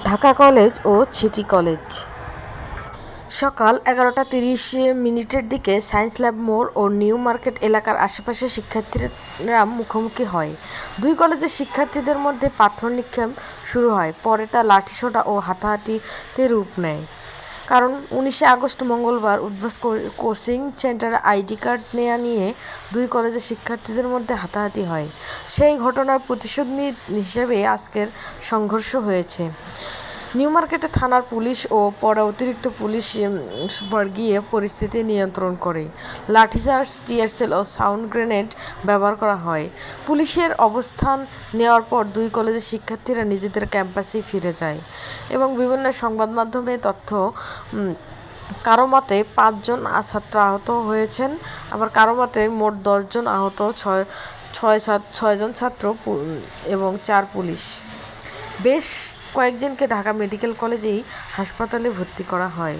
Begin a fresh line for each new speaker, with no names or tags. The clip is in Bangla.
ঢাকা কলেজ ও সিটি কলেজ। সকাল 11:30 দিকে সায়েন্স ল্যাব মোড় ও নিউ মার্কেট এলাকার আশেপাশে শিক্ষার্থীরা মুখোমুখি হয়। দুই কলেজের শিক্ষার্থীদের মধ্যে পাথর নিক্ষেপ শুরু হয়, পরে তা লাঠিসোঁটা ও হাতাহাতিতে রূপ নেয়। কারণ 19 আগস্ট মঙ্গলবার উদ্ভাস কোচিং সেন্টারে আইডি কার্ড নেয়া নিয়ে দুই কলেজের শিক্ষার্থীদের মধ্যে হাতাহাতি হয়। সেই ঘটনার প্রতিশোধ হিসেবে আজকের সংঘর্ষ হয়েছে। নিউ মার্কেটে থানার পুলিশ ও পরে অতিরিক্ত পুলিশ সুপার গিয়ে পরিস্থিতি নিয়ন্ত্রণ করে। লাঠিচার্জ, টিয়ারশেল ও সাউন্ড গ্রেনেড ব্যবহার করা হয়। পুলিশের অবস্থান নেওয়ার পর দুই কলেজের শিক্ষার্থীরা নিজেদের ক্যাম্পাসে ফিরে যায় এবং বিভিন্ন সংবাদ মাধ্যমে তথ্য কারো মতে 5 জন ছাত্র আহত হয়েছেন, আবার কারো মতে মোট 10 জন আহত, 6 জন ছাত্র এবং 4 পুলিশ। বেশ কয়েকজনকে ঢাকা মেডিকেল কলেজেই হাসপাতালে ভর্তি করা হয়।